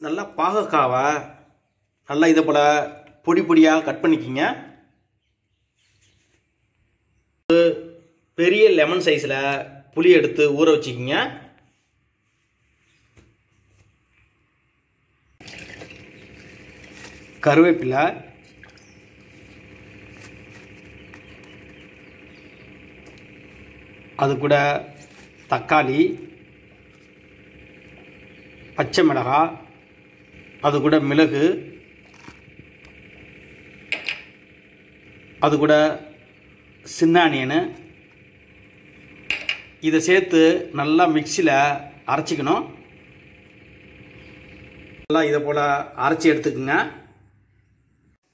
நல்லா பாகக்காவை நல்லா இதை போல் பொடி பொடியாக கட் பண்ணிக்கிங்க. பெரிய லெமன் சைஸில் புளி எடுத்து ஊற வச்சுக்கிங்க. கருவேப்பிலை, அது கூட தக்காளி, பச்சை மிளகாய், அது கூட மிளகு, அது கூட சின்ன ஆனியனு, இதை சேர்த்து நல்லா மிக்சியில் அரைச்சிக்கணும். நல்லா இதை போல் அரைச்சி எடுத்துக்குங்க.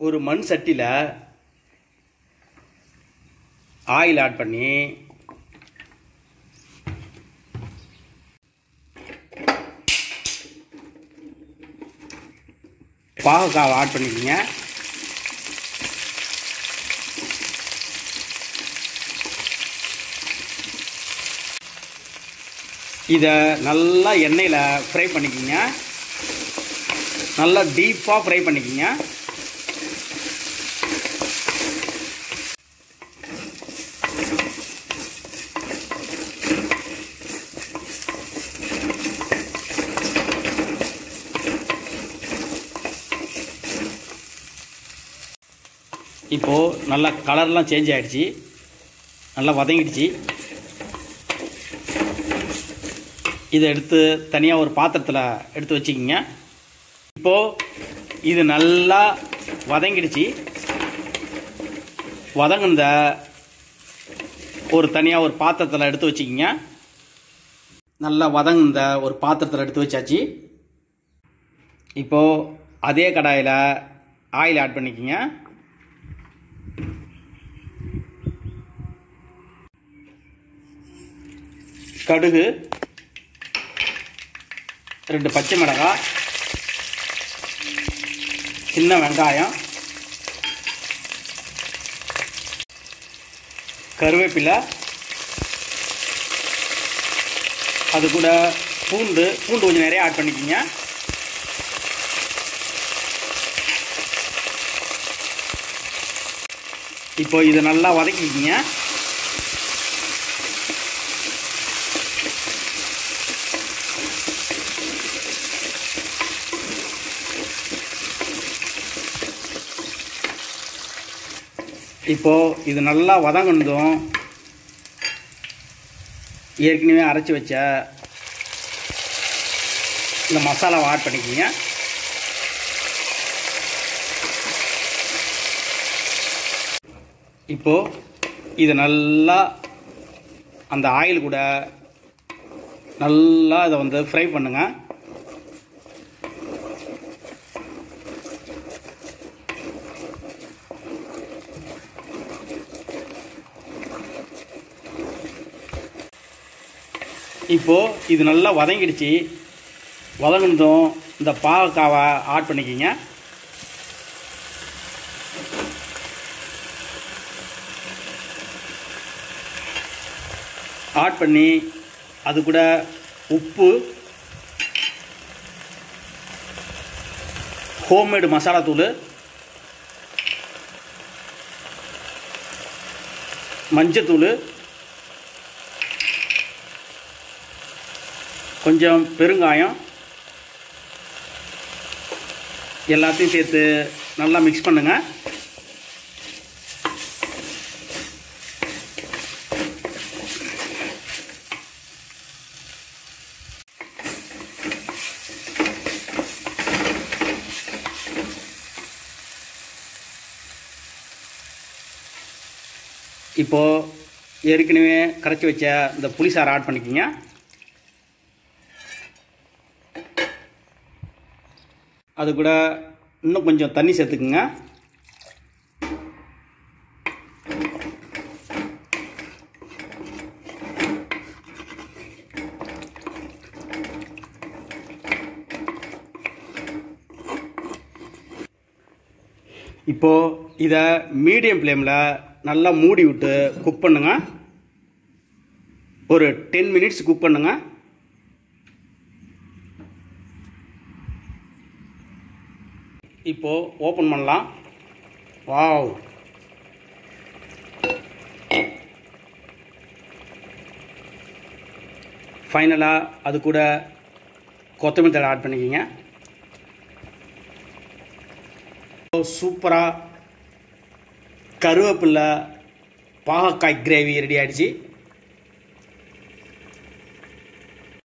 ஒரு மண் சட்டியில் ஆயில் ஆட் பண்ணி பாகக்காவை ஆட் பண்ணிக்கோங்க. இதை நல்லா எண்ணெயில் ஃப்ரை பண்ணிக்கோங்க. நல்லா டீப்பாக ஃப்ரை பண்ணிக்கோங்க. இப்போது நல்லா கலர்லாம் சேஞ்ச் ஆகிடுச்சு, நல்லா வதங்கிடுச்சு. இதை எடுத்து தனியாக ஒரு பாத்திரத்தில் எடுத்து வச்சுக்கிங்க. இப்போது இது நல்லா வதங்கிடுச்சு. வதங்குனத ஒரு தனியாக ஒரு பாத்திரத்தில் எடுத்து வச்சுக்கிங்க. நல்லா வதங்குனத ஒரு பாத்திரத்தில் எடுத்து வச்சாச்சு. இப்போது அதே கடாயில் ஆயில் ஆட் பண்ணிக்கோங்க. கடுகு, 2 பச்சை மிளகாய், சின்ன வெங்காயம், கருவேப்பிலை, அது கூட பூண்டு கொஞ்சம் நிறைய ஆட் பண்ணிக்கோங்க. இப்போ இதை நல்லா வதக்கிக்கிங்க. இப்போது இது நல்லா வதங்கினதும் ஏற்கனவே அரைச்சி வச்ச இந்த மசாலாவை ஆட் பண்ணிக்கிங்க. இப்போது இது நல்லா அந்த ஆயில் கூட நல்லா இதை வந்து ஃப்ரை பண்ணுங்கள். இப்போது இது நல்லா வதங்கிடுச்சு. வதங்கினதும் இந்த பாகக்காவை ஆட் பண்ணிக்கிங்க. ஆட் பண்ணி அது கூட உப்பு, ஹோம்மேடு மசாலா தூள், மஞ்சத்தூள், கொஞ்சம் பெருங்காயம் எல்லாத்தையும் சேர்த்து நல்லா மிக்ஸ் பண்ணுங்கள். இப்போது ஏற்கனவே கரைச்சி வச்ச இந்த புளிசாரை ஆட் பண்ணிக்கோங்க. அது கூட இன்னும் கொஞ்சம் தண்ணி சேர்த்துக்குங்க. இப்போது இதை மீடியம் ஃப்ளேமில் நல்லா மூடி விட்டு குக் பண்ணுங்க. ஒரு 10 மினிட்ஸ் குக் பண்ணுங்க. இப்போது ஓப்பன் பண்ணலாம். வாவ், ஃபைனலாக அது கூட கொத்தமல்லி தழை ஆட் பண்ணிக்கிங்க. சூப்பராக கருவேப்பிலை பாகக்காய் கிரேவி ரெடி ஆகிடுச்சு.